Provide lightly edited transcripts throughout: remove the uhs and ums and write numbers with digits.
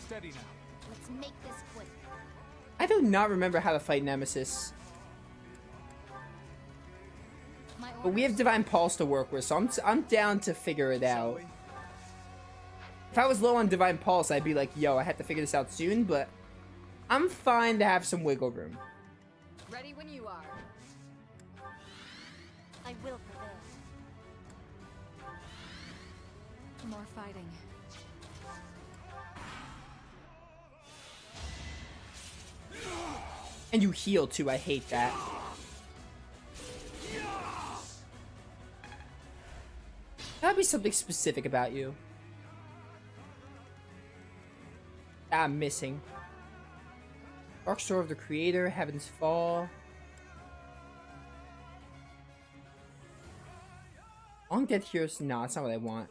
Steady now. Let's make this quick. I do not remember how to fight Nemesis. But we have Divine Pulse to work with, so I'm down to figure it out. If I was low on Divine Pulse, I'd be like, yo, I have to figure this out soon, but I'm fine to have some wiggle room. Ready when you are. I will prevail. More fighting. And you heal too, I hate that. Gotta be something specific about you. I'm missing. Dark Story of the Creator, Heaven's Fall. Long Dead Heroes, no, that's not what I want.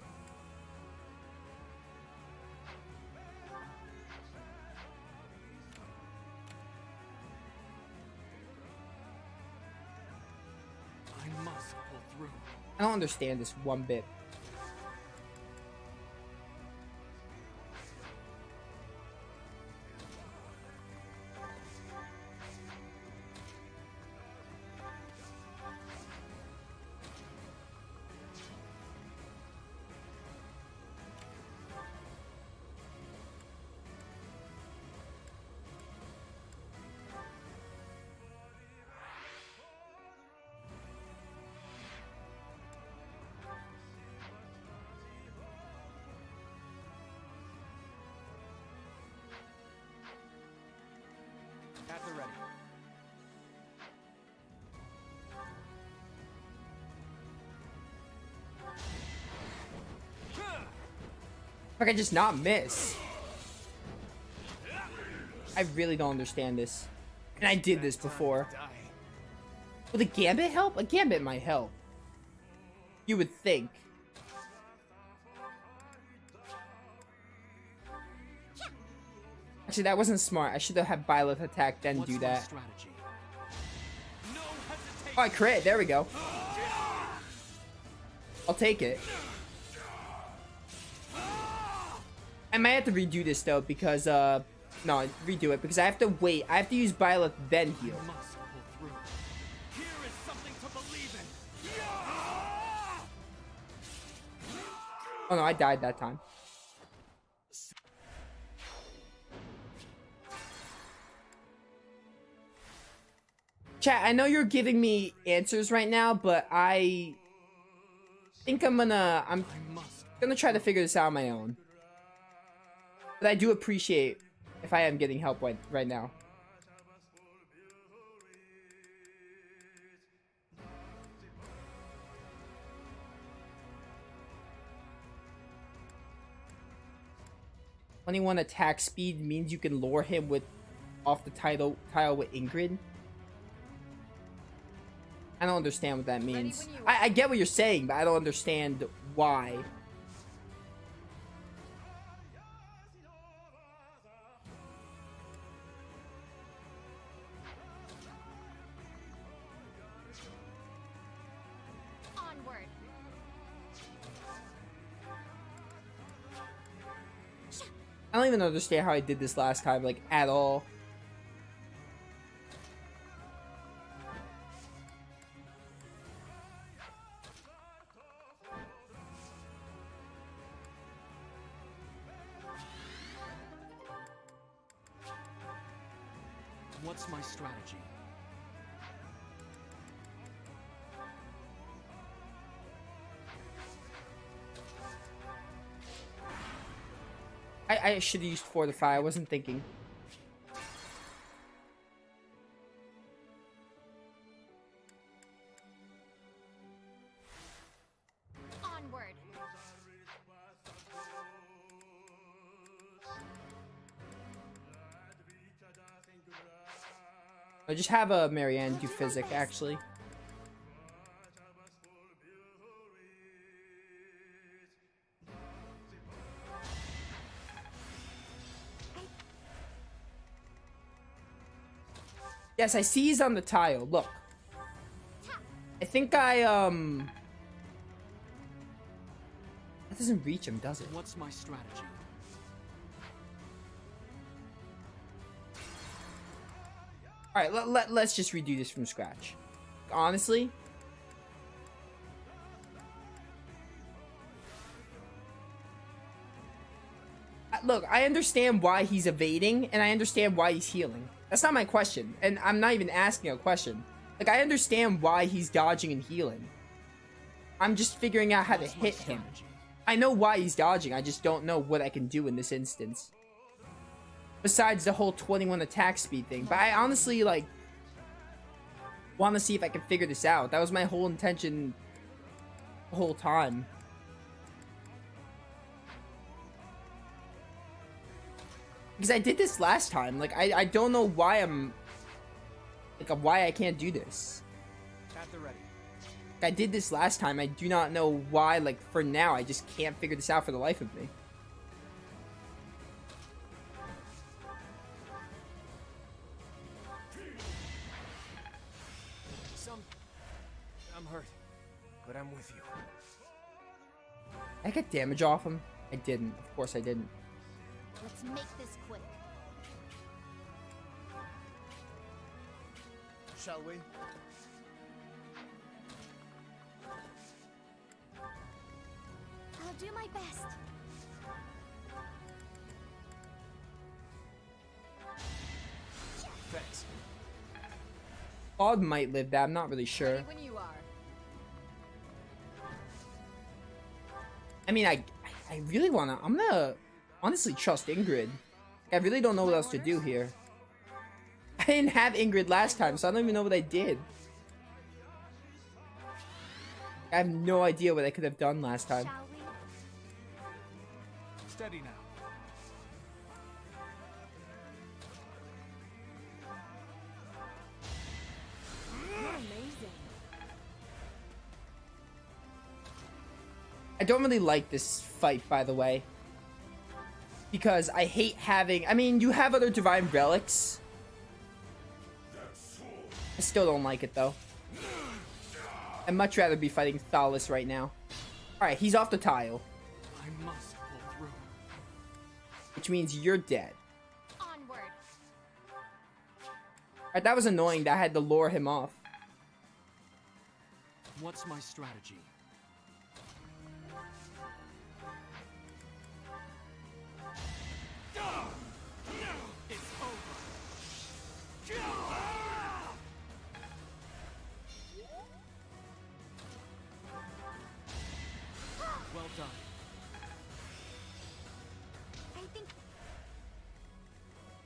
I must pull through. I don't understand this one bit. At the ready. If I could just not miss. I really don't understand this. And I did this before. Will the Gambit help? A Gambit might help. You would think. Actually, that wasn't smart. I should have had Byleth attack, then do that. Oh, I crit. There we go. I'll take it. I might have to redo this, though, because, no, redo it, because I have to wait. I have to use Byleth, then heal. Oh, no, I died that time. Chat, I know you're giving me answers right now, but I think I'm gonna try to figure this out on my own. But I do appreciate if I am getting help right now. "21 attack speed means you can lure him with off the tile with Ingrid." I don't understand what that means. I get what you're saying, but I don't understand why. Onward. I don't even understand how I did this last time, like, at all. What's my strategy? I should have used Fortify. I wasn't thinking. Onward. I just have a Marianne do physic, actually. Yes, I see he's on the tile. Look. I think that doesn't reach him, does it? What's my strategy? All right, let's just redo this from scratch. Honestly, look, I understand why he's evading, and I understand why he's healing. That's not my question, and I'm not even asking a question. Like, I understand why he's dodging and healing. I'm just figuring out how to hit him. I know why he's dodging, I just don't know what I can do in this instance. Besides the whole 21 attack speed thing. But I honestly, like, want to see if I can figure this out. That was my whole intention the whole time. Because I did this last time. Like, I don't know why I'm... Like, why I can't do this. At the ready. I did this last time. I do not know why, like, for now, I just can't figure this out for the life of me. I'm hurt, but I'm with you. I get damage off him? I didn't. Of course I didn't. Let's make this quick. Shall we? I'll do my best. Thanks. Claude might live that. I'm not really sure. Ready when you are. I mean, I really wanna... I'm gonna honestly trust Ingrid. I really don't know what else to do here. I didn't have Ingrid last time, so I don't even know what I did. I have no idea what I could have done last time. Shall we? Steady now. You're amazing. I don't really like this fight, by the way. Because I hate having... I mean, you have other Divine Relics. I still don't like it, though. I'd much rather be fighting Thalos right now. Alright, he's off the tile. I must pull through. Which means you're dead. Onward. Alright, that was annoying that I had to lure him off. What's my strategy? It's over. Well done. I think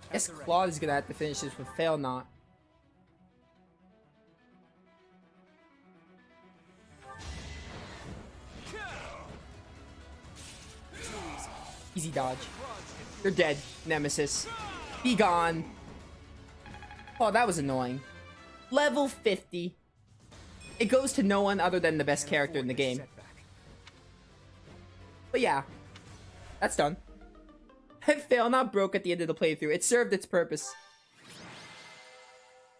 I guess Claude is gonna have to finish this with Fail Not. Easy dodge. You're dead, Nemesis. Be gone. Oh, that was annoying. Level 50. It goes to no one other than the best character in the game. But yeah, that's done. Fail Not broke at the end of the playthrough. It served its purpose.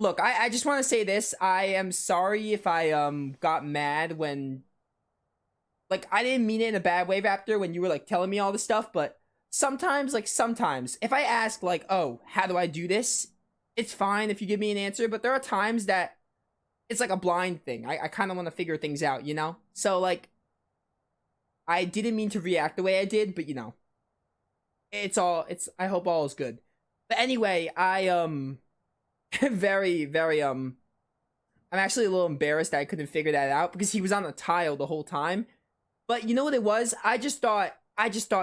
Look, I just want to say this. I am sorry if I got mad when... Like, I didn't mean it in a bad way, Raptor, when you were, like, telling me all this stuff, but sometimes, if I ask, like, oh, how do I do this? It's fine if you give me an answer, but there are times that it's like a blind thing. I kind of want to figure things out, you know? So, like, I didn't mean to react the way I did, but, you know. I hope all is good. But anyway, I'm actually a little embarrassed that I couldn't figure that out, because he was on the tile the whole time. But you know what it was? I just thought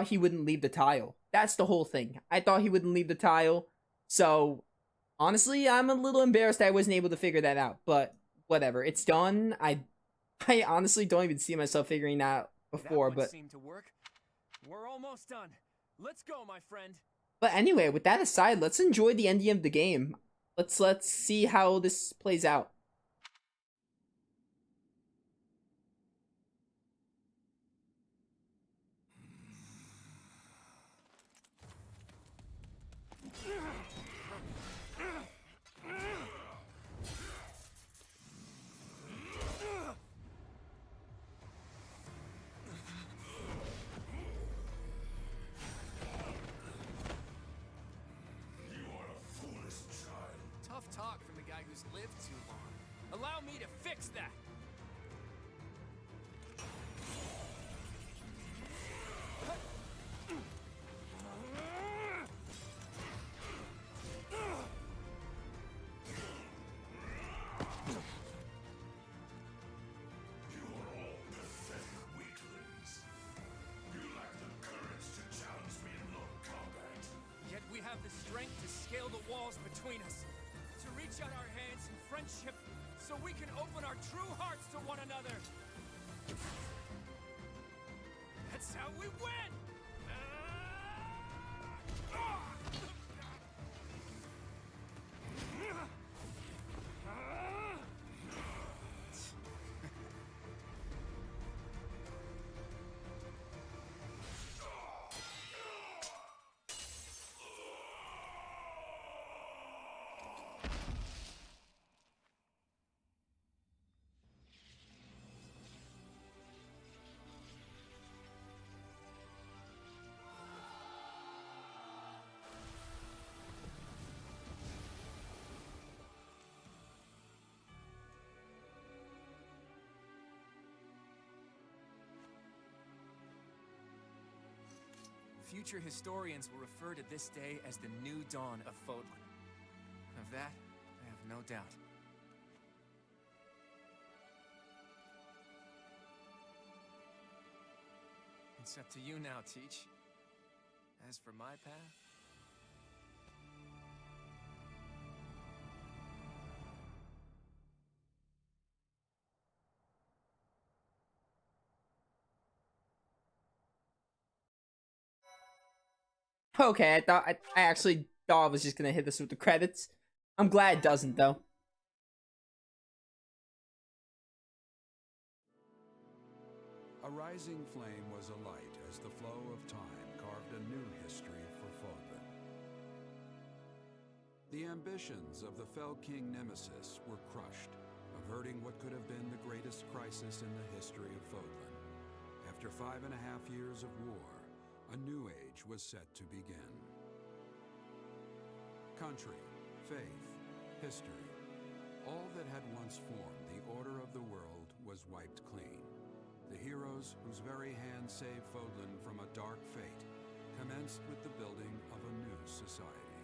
he wouldn't leave the tile. That's the whole thing. I thought he wouldn't leave the tile. So, honestly, I'm a little embarrassed I wasn't able to figure that out. But, whatever. It's done. I honestly don't even see myself figuring that out before, but... seemed to work. We're almost done. Let's go, my friend. But anyway, with that aside, let's enjoy the ending of the game. Let's see how this plays out. Tough talk from the our true hearts to one another. That's how we win! Future historians will refer to this day as the new dawn of Fodlan. Of that, I have no doubt. It's up to you now, Teach. As for my path... Okay, I actually thought I was just gonna hit this with the credits. I'm glad it doesn't though. A rising flame was alight as the flow of time carved a new history for Fodlan. The ambitions of the Fell King Nemesis were crushed, averting what could have been the greatest crisis in the history of Fodlan. After 5.5 years of war, a new age was set to begin. Country, faith, history, all that had once formed the order of the world was wiped clean. The heroes whose very hands saved Fodlan from a dark fate commenced with the building of a new society.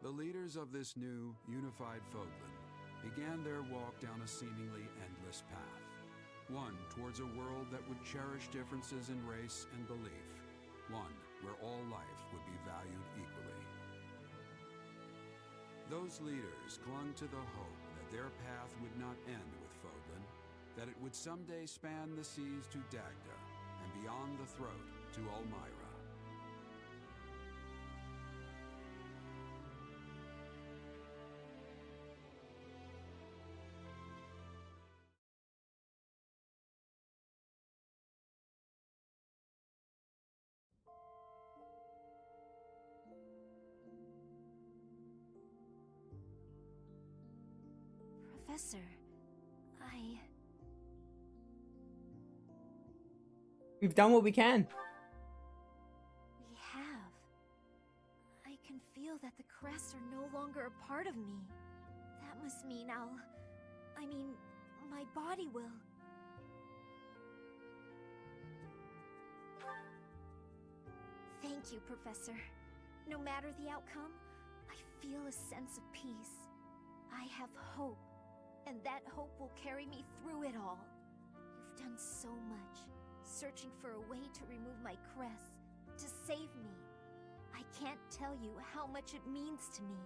The leaders of this new, unified Fodlan began their walk down a seemingly endless path. One towards a world that would cherish differences in race and belief. One where all life would be valued equally. Those leaders clung to the hope that their path would not end with Fodlan, that it would someday span the seas to Dagda and beyond the throat to Elmyra. Professor, We've done what we can. We have. I can feel that the crests are no longer a part of me. That must mean my body will. Thank you, Professor. No matter the outcome, I feel a sense of peace. I have hope, and that hope will carry me through it all. You've done so much, searching for a way to remove my crest, to save me. I can't tell you how much it means to me.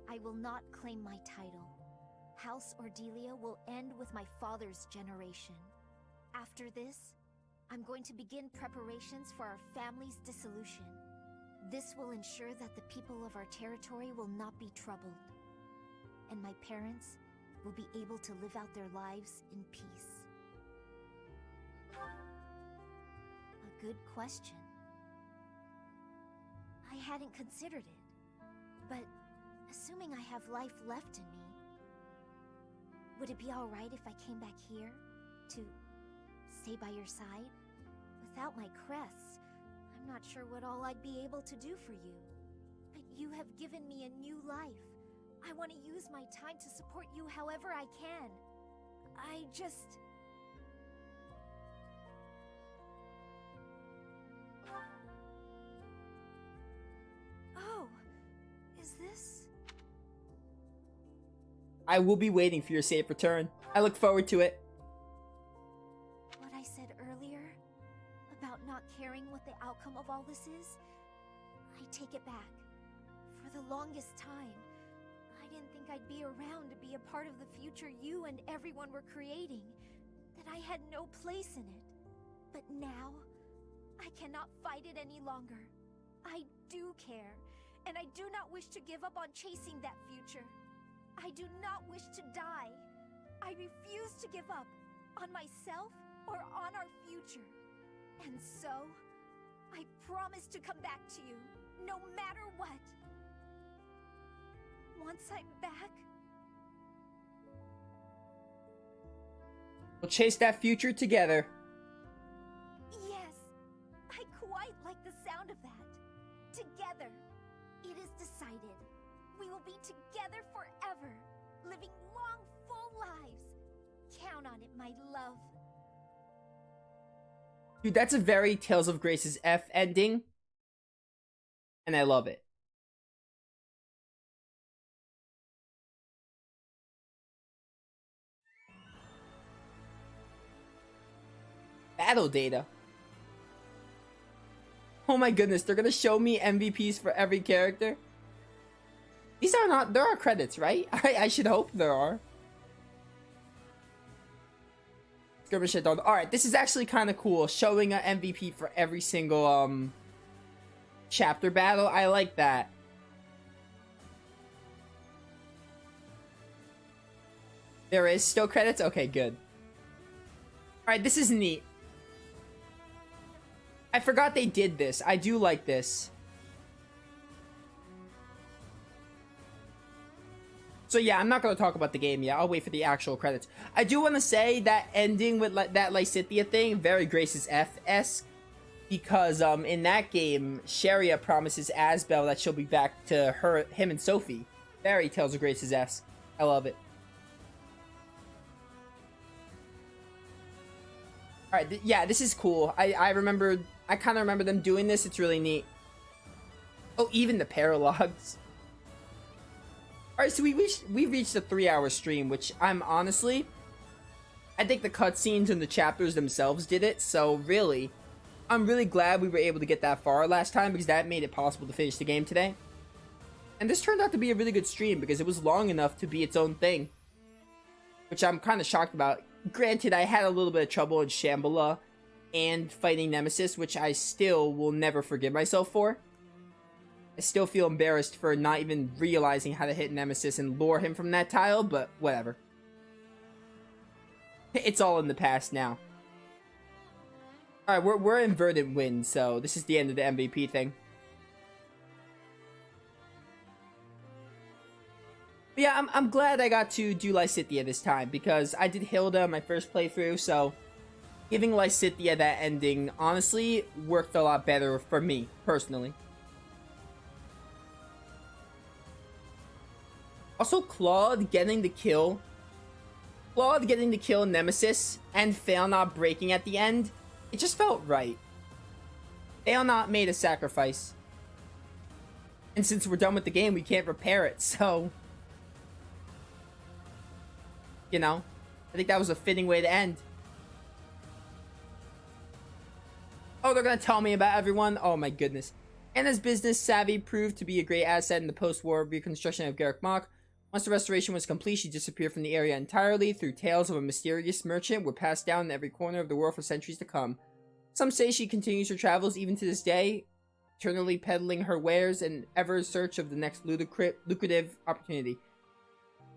I will not claim my title. House Ordelia will end with my father's generation. After this, I'm going to begin preparations for our family's dissolution. This will ensure that the people of our territory will not be troubled, and my parents will be able to live out their lives in peace. A good question. I hadn't considered it, but assuming I have life left in me, would it be alright if I came back here to stay by your side? Without my crests, I'm not sure what all I'd be able to do for you. But you have given me a new life. I want to use my time to support you however I can. I just... Oh, is this... I will be waiting for your safe return. I look forward to it. What I said earlier about not caring what the outcome of all this is, I take it back. For the long longest time. I didn't think I'd be around to be a part of the future you and everyone were creating, that I had no place in it. But now, I cannot fight it any longer. I do care, and I do not wish to give up on chasing that future. I do not wish to die. I refuse to give up on myself or on our future. And so, I promise to come back to you, no matter what. Once I'm back, we'll chase that future together. yes, I quite like the sound of that. Together, it is decided. We will be together forever, living long, full lives. Count on it, my love. Dude, that's a very Tales of Grace's F ending. And I love it. Battle data. Oh my goodness, they're gonna show me MVPs for every character. These are not, there are credits, right? I should hope there are. Skirmish at dawn. Alright, this is actually kind of cool. Showing an MVP for every single, chapter battle. I like that. There is still credits? Okay, good. Alright, this is neat. I forgot they did this. I do like this. So yeah, I'm not going to talk about the game yet. I'll wait for the actual credits. I do want to say that ending with that Lysithea thing, very Grace's F-esque. Because in that game, Sharia promises Asbel that she'll be back to him and Sophie. Very Tales of Grace's esque. I love it. Alright, yeah, this is cool. I kind of remember them doing this. It's really neat. Oh, even the paralogs. Alright, so we reached a 3-hour stream, which I think the cutscenes and the chapters themselves did it, so really, I'm really glad we were able to get that far last time, because that made it possible to finish the game today. And this turned out to be a really good stream, because it was long enough to be its own thing. Which I'm kind of shocked about. Granted, I had a little bit of trouble in Shambhala and fighting Nemesis, which I still will never forgive myself for. I still feel embarrassed for not even realizing how to hit Nemesis and lure him from that tile, but whatever. It's all in the past now. Alright, we're in Verdant Wind, so this is the end of the MVP thing. But yeah, I'm glad I got to do Lysithea this time, because I did Hilda my first playthrough, so giving Lysithea that ending honestly worked a lot better for me, personally. Also, Claude getting the kill Nemesis and Fail not breaking at the end, it just felt right. Fail not made a sacrifice. And since we're done with the game, we can't repair it, so... You know, I think that was a fitting way to end. Oh, they're gonna tell me about everyone? Oh my goodness. Anna's business savvy proved to be a great asset in the post-war reconstruction of Garreg Mach. Once the restoration was complete, she disappeared from the area entirely through tales of a mysterious merchant were passed down in every corner of the world for centuries to come. Some say she continues her travels even to this day, eternally peddling her wares and ever in search of the next lucrative opportunity.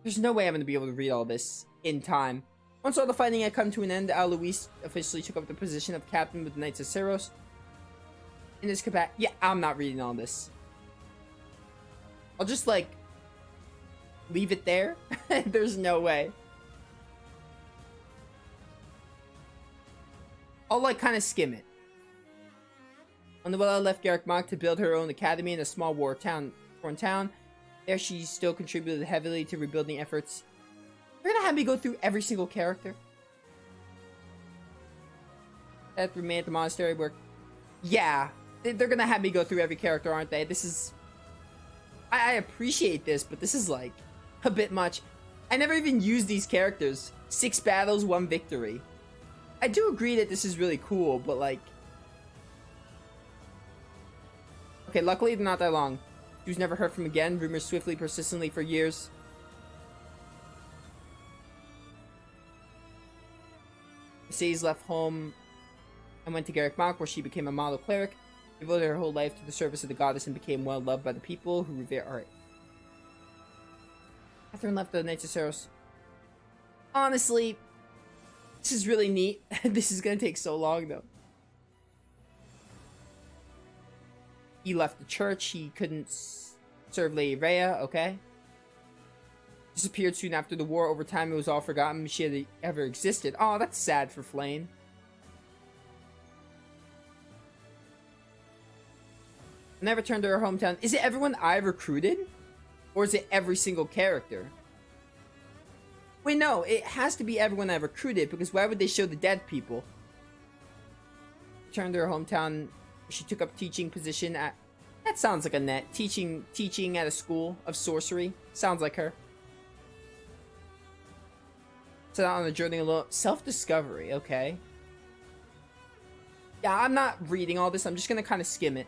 There's no way I'm going to be able to read all this in time. Once all the fighting had come to an end, Alois officially took up the position of captain with the Knights of Ceros. In this capacity, yeah, I'm not reading all this. I'll just, like, leave it there. There's no way. I'll, like, kind of skim it. Manuela left Garreg Mach to build her own academy in a small foreign town. There she still contributed heavily to rebuilding efforts. They're gonna have me go through every single character. That remained at the monastery where... Yeah, they're gonna have me go through every character, aren't they? This is... I appreciate this, but this is, like, a bit much. I never even used these characters. 6 battles, 1 victory. I do agree that this is really cool, but, like... Okay, luckily they're not that long. She was never heard from again. Rumors swiftly, persistently for years. Mercedes left home and went to Garrick Mach, where she became a model cleric. She devoted her whole life to the service of the goddess and became well loved by the people who revere art. Catherine left the Knights of Saros. Honestly, this is really neat. This is gonna take so long, though. He left the church. He couldn't serve Lady Rhea, okay? Disappeared soon after the war. Over time, it was all forgotten she had ever existed. Oh, that's sad for Flayn. And I returned to her hometown. Is it everyone I recruited? Or is it every single character? Wait, no. It has to be everyone I recruited, because why would they show the dead people? Returned to her hometown. She took up teaching position at... That sounds like Annette. Teaching at a school of sorcery. Sounds like her. Set out on a journey alone. Self-discovery, okay. Yeah, I'm not reading all this. I'm just gonna kind of skim it.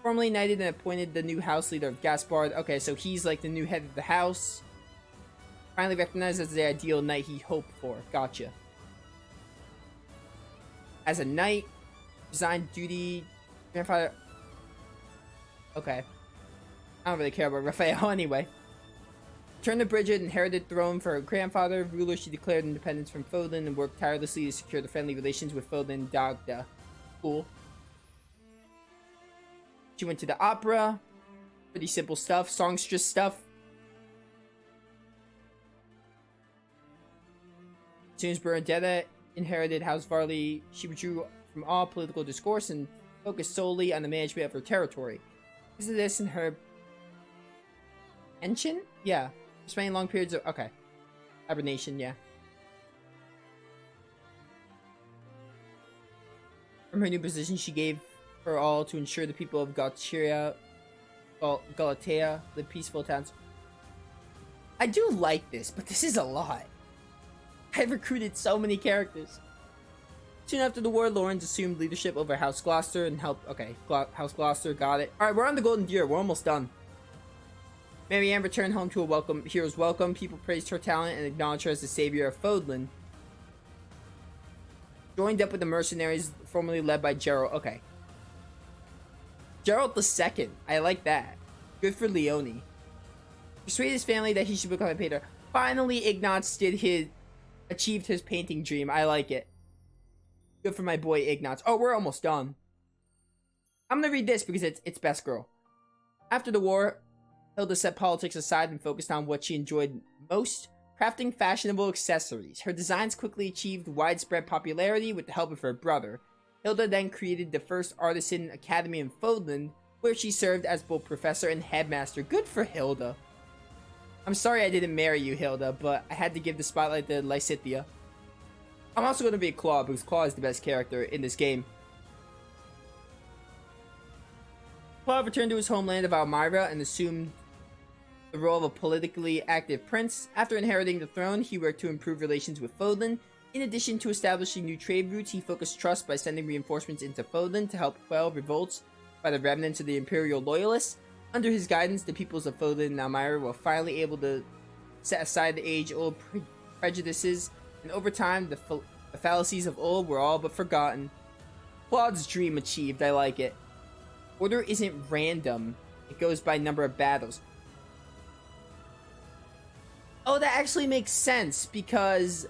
Formally knighted and appointed the new house leader of Gaspard. Okay, so he's like the new head of the house. Finally recognized as the ideal knight he hoped for. Gotcha. As a knight, resigned duty. Grandfather. Okay. I don't really care about Raphael anyway. Turned to Bridget, inherited throne for her grandfather. Ruler, she declared independence from Fodlan and worked tirelessly to secure the friendly relations with Fodlan and Dagda. Cool. She went to the opera. Pretty simple stuff. Songstress stuff. As soon as Bernadetta inherited House Varley, she withdrew from all political discourse and focused solely on the management of her territory. Is this in her pension? Yeah. Spending long periods of... Okay. Hibernation, yeah. From her new position, she gave her all to ensure the people of Galatea live peaceful towns. I do like this, but this is a lot. I've recruited so many characters. Soon after the war, Lawrence assumed leadership over House Gloucester and helped... Okay, House Gloucester, got it. Alright, we're on the Golden Deer. We're almost done. Marianne returned home to a hero's welcome. People praised her talent and acknowledged her as the savior of Fodlan. Joined up with the mercenaries formerly led by Gerald. Okay. Gerald II. I like that. Good for Leone. Persuaded his family that he should become a painter. Finally, Ignatz achieved his painting dream. I like it. Good for my boy Ignatz. Oh, we're almost done. I'm gonna read this because it's Best Girl. After the war, Hilda set politics aside and focused on what she enjoyed most, crafting fashionable accessories. Her designs quickly achieved widespread popularity with the help of her brother. Hilda then created the first artisan academy in Fodlan, where she served as both professor and headmaster. Good for Hilda. I'm sorry I didn't marry you, Hilda, but I had to give the spotlight to Lysithea. I'm also going to be a Claw, because Claw is the best character in this game. Claw returned to his homeland of Almyra and assumed the role of a politically active prince. After inheriting the throne, he worked to improve relations with Fodlan. In addition to establishing new trade routes, he focused trust by sending reinforcements into Fodlan to help quell revolts by the remnants of the Imperial Loyalists. Under his guidance, the peoples of Fodlan and Almyra were finally able to set aside the age-old prejudices, and over time, the fallacies of old were all but forgotten. Claude's dream achieved. I like it. Order isn't random. It goes by number of battles. Oh, that actually makes sense, because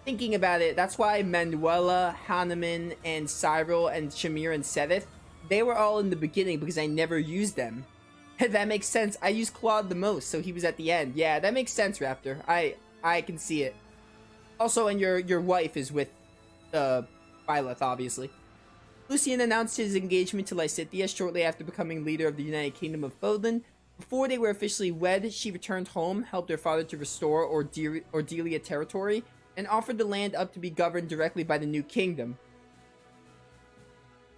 thinking about it, that's why Manuela, Hanuman, and Cyril, and Shamir, and Sedith, they were all in the beginning because I never used them. That makes sense. I used Claude the most, so he was at the end. Yeah, that makes sense, Raptor. I can see it. Also, and your wife is with Byleth, obviously. Lucian announced his engagement to Lysithea shortly after becoming leader of the United Kingdom of Fodlan. Before they were officially wed, she returned home, helped her father to restore Ordelia territory, and offered the land up to be governed directly by the new kingdom.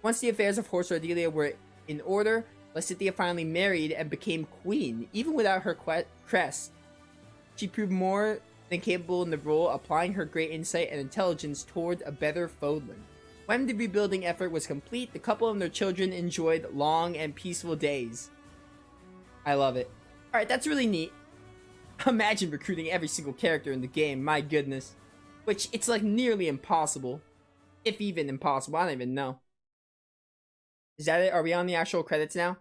Once the affairs of Horse Ordelia were in order, Lysithea finally married and became queen, even without her crest. She proved more than capable in the role, applying her great insight and intelligence toward a better Fodlan. When the rebuilding effort was complete, the couple and their children enjoyed long and peaceful days. I love it. Alright, that's really neat. Imagine recruiting every single character in the game, my goodness. Which, it's like nearly impossible. If even impossible, I don't even know. Is that it? Are we on the actual credits now?